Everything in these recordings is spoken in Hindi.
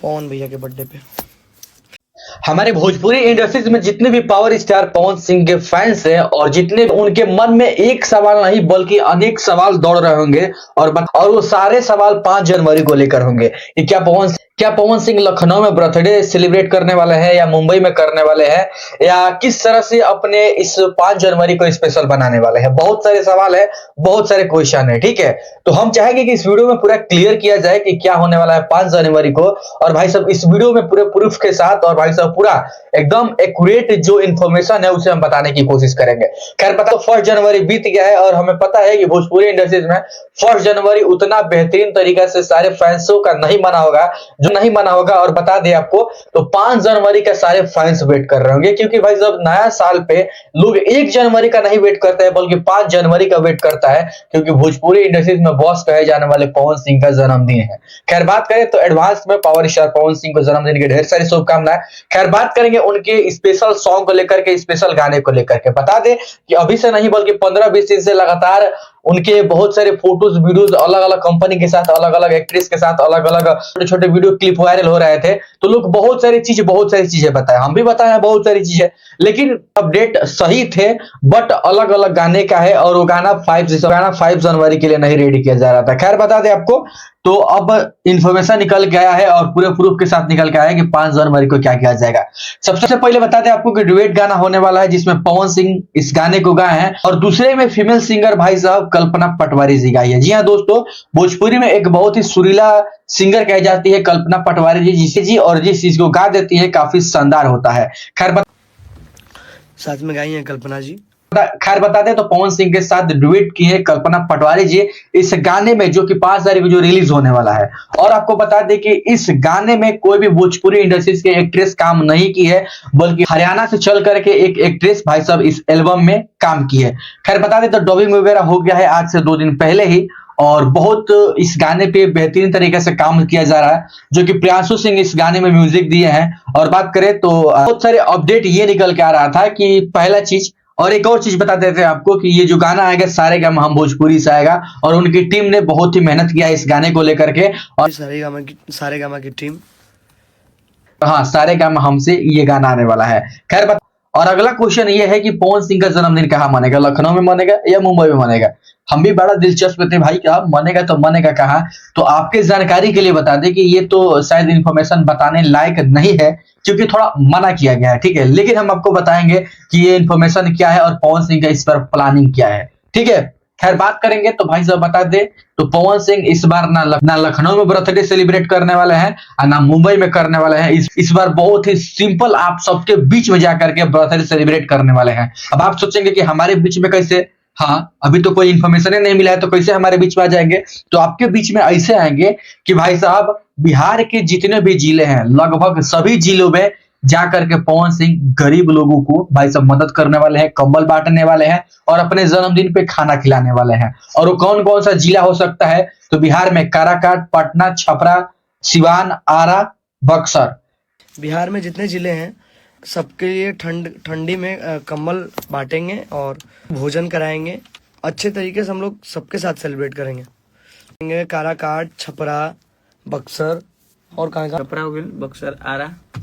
पवन भैया के बर्थडे पे। हमारे भोजपुरी इंडस्ट्रीज में जितने भी पावर स्टार पवन सिंह के फैंस हैं और जितने उनके मन में एक सवाल नहीं बल्कि अनेक सवाल दौड़ रहे होंगे और वो सारे सवाल 5 जनवरी को लेकर होंगे कि क्या पवन सिंह लखनऊ में बर्थडे सेलिब्रेट करने वाले हैं या मुंबई में करने वाले हैं या किस तरह से अपने इस 5 जनवरी को स्पेशल बनाने वाले हैं। बहुत सारे सवाल है, बहुत सारे क्वेश्चन है। ठीक है, तो हम चाहेंगे कि इस वीडियो में पूरा क्लियर किया जाए कि क्या होने वाला है 5 जनवरी को। और भाई साहब इस वीडियो में पूरे प्रूफ के साथ और भाई साहब पूरा एकदम एक्यूरेट जो इन्फॉर्मेशन है उसे हम बताने की कोशिश करेंगे। खैर पता तो 1 जनवरी बीत गया है और हमें पता है कि भोजपुरी इंडस्ट्रीज में 1 जनवरी उतना बेहतरीन तरीके से सारे फैंसों का नहीं मना होगा जो नहीं मना होगा। और बता दें आपको तो 5 जनवरी का सारे फैंस वेट कर रहे होंगे क्योंकि भाई साहब नया साल पे लोग 1 जनवरी का नहीं वेट करते हैं बल्कि 5 जनवरी का वेट करता है क्योंकि भोजपुरी इंडस्ट्रीज में बॉस कहे जाने वाले पवन सिंह का जन्मदिन है। खैर बात करें तो एडवांस में पावर स्टार पवन सिंह को जन्मदिन की ढेर सारी शुभकामनाएं। खैर बात करेंगे उनके स्पेशल सॉन्ग को लेकर के, स्पेशल गाने को लेकर के। बता दें कि अभी से नहीं बल्कि 15-20 दिन से लगातार उनके बहुत सारे फोटोज वीडियोज अलग अलग कंपनी के साथ, अलग अलग एक्ट्रेस के साथ, अलग अलग छोटे छोटे वीडियो क्लिप वायरल हो रहे थे। तो लोग बहुत सारी चीजें बताए, हम भी बताए हैं बहुत सारी चीजें, लेकिन अपडेट सही थे बट अलग अलग गाने का है और वो गाना 5 जनवरी के लिए नहीं रेडी किया जा रहा था। खैर बता दें आपको तो अब इंफॉर्मेशन निकल के आया है और पूरे प्रूफ के साथ निकल के आया है कि 5 जनवरी को क्या किया जाएगा। सबसे पहले बता दें आपको कि डुएट गाना होने वाला है जिसमें पवन सिंह इस गाने को गाए हैं और दूसरे में फीमेल सिंगर भाई साहब कल्पना पटवारी जी गाई है। जी हाँ दोस्तों, भोजपुरी में एक बहुत ही सुरीला सिंगर कही जाती है कल्पना पटवारी जी, जिसे जी और जिस चीज को गा देती है काफी शानदार होता है। साथ में गाई है कल्पना जी। खैर बता दें तो पवन सिंह के साथ डुएट की है कल्पना पटवारी जी इस गाने में जो कि 5 तारीख को जो रिलीज होने वाला है। और आपको बता दें कि इस गाने में कोई भी भोजपुरी इंडस्ट्रीज के एक्ट्रेस काम नहीं की है बल्कि हरियाणा से चल करके एक एक्ट्रेस भाई साहब इस एल्बम में काम की है। खैर बता दें तो डबिंग वगैरह हो गया है आज से 2 दिन पहले ही और बहुत इस गाने पे बेहतरीन तरीके से काम किया जा रहा है जो कि प्रियांशु सिंह इस गाने में म्यूजिक दिए हैं। और बात करें तो बहुत सारे अपडेट ये निकल के आ रहा था कि पहला चीज और एक और चीज बता देते हैं आपको कि ये जो गाना आएगा सारेगामा हम भोजपुरी से आएगा और उनकी टीम ने बहुत ही मेहनत किया इस गाने को लेकर के। और सारेगामा की टीम, हाँ सारेगामा हमसे ये गाना आने वाला है। खैर और अगला क्वेश्चन ये है कि पवन सिंह का जन्मदिन कहाँ मनेगा, लखनऊ में मनेगा या मुंबई में मनेगा। हम भी बड़ा दिलचस्प थे भाई क्या मनेगा तो मनेगा कहाँ। तो आपके जानकारी के लिए बता दें कि ये तो शायद इंफॉर्मेशन बताने लायक नहीं है क्योंकि थोड़ा मना किया गया है। ठीक है, लेकिन हम आपको बताएंगे कि ये इंफॉर्मेशन क्या है और पवन सिंह का इस पर प्लानिंग क्या है। ठीक है, खैर बात करेंगे तो भाई साहब बता दे तो पवन सिंह इस बार ना लखनऊ में बर्थडे सेलिब्रेट करने वाले हैं और ना मुंबई में करने वाले हैं। इस बार बहुत ही सिंपल आप सबके बीच में जाकर के बर्थडे सेलिब्रेट करने वाले हैं। अब आप सोचेंगे कि हमारे बीच में कैसे, हाँ अभी तो कोई इन्फॉर्मेशन ही नहीं मिला है तो कैसे हमारे बीच में आ जाएंगे। तो आपके बीच में ऐसे आएंगे कि भाई साहब बिहार के जितने भी जिले हैं लगभग सभी जिलों में जाकर के पवन सिंह गरीब लोगों को भाई साहब मदद करने वाले हैं, कंबल बांटने वाले हैं और अपने जन्मदिन पे खाना खिलाने वाले हैं। और वो कौन कौन सा जिला हो सकता है तो बिहार में काराकाट, पटना, छपरा, सिवान, आरा, बक्सर। बिहार में जितने जिले हैं सबके लिए ठंडी में कंबल बांटेंगे और भोजन कराएंगे। अच्छे तरीके से हम लोग सबके साथ सेलिब्रेट करेंगे। काराकाट, छपरा, बक्सर और कहाँ छपरा हो गया, बक्सर,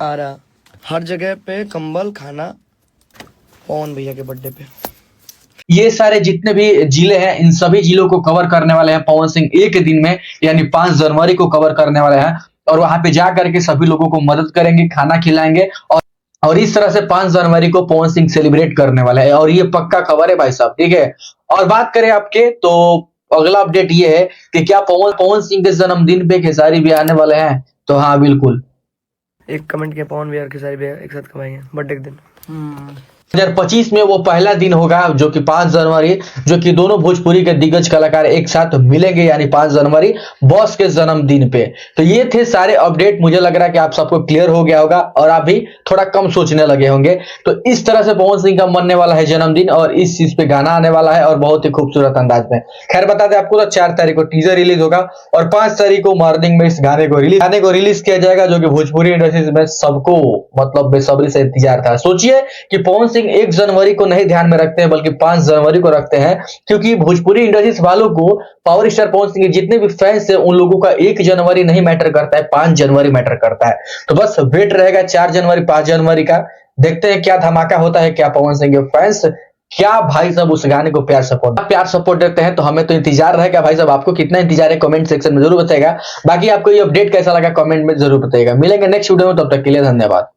आरा हर जगह पे कंबल खाना पवन भैया के बर्थडे पे। ये सारे जितने भी जिले हैं इन सभी जिलों को कवर करने वाले हैं पवन सिंह एक दिन में यानी 5 जनवरी को कवर करने वाले हैं और वहां पे जा करके सभी लोगों को मदद करेंगे, खाना खिलाएंगे और इस तरह से 5 जनवरी को पवन सिंह सेलिब्रेट करने वाला है और ये पक्का खबर है भाई साहब। ठीक है, और बात करें आपके तो अगला अपडेट ये है कि क्या पवन सिंह के जन्मदिन पे खेसारी भी आने वाले हैं। तो हाँ बिल्कुल, एक कमेंट किया पवन भैया खेसारी भैया एक साथ कमाएंगे बर्थडे के दिन। 2025 में वो पहला दिन होगा जो कि 5 जनवरी, जो कि दोनों भोजपुरी के दिग्गज कलाकार एक साथ मिलेंगे यानी 5 जनवरी बॉस के जन्मदिन पे। तो ये थे सारे अपडेट। मुझे लग रहा है कि आप सबको क्लियर हो गया होगा और आप भी थोड़ा कम सोचने लगे होंगे। तो इस तरह से पवन सिंह का मनने वाला है जन्मदिन और इस चीज पे गाना आने वाला है और बहुत ही खूबसूरत अंदाज में। खैर बता दें आपको तो 4 तारीख को टीजर रिलीज होगा और 5 तारीख को मॉर्निंग में इस गाने को रिलीज किया जाएगा जो कि भोजपुरी इंडस्ट्री में सबको मतलब बेसब्री से इंतजार था। सोचिए कि पवन सिंह लेकिन 1 जनवरी को नहीं ध्यान में रखते हैं बल्कि 5 जनवरी को रखते हैं, क्योंकि भोजपुरी इंडस्ट्रीज वालों को पावर स्टार पवन सिंह के जितने भी फैंस हैं उन लोगों का 1 जनवरी नहीं मैटर करता है, 5 जनवरी मैटर करता है। तो बस वेट रहेगा 4 जनवरी 5 जनवरी का, देखते हैं क्या धमाका होता है, क्या पवन सिंह के फैंस क्या भाई साहब उस गाने को प्यार सपोर्ट देते हैं। तो हमें तो इंतजार रहेगा भाई साहब, आपको कितना इंतजार है कमेंट सेक्शन में जरूर बताइएगा। बाकी आपको ये अपडेट कैसा लगा कमेंट में जरूर बताइएगा। मिलेंगे नेक्स्ट वीडियो में, तब तक के लिए धन्यवाद।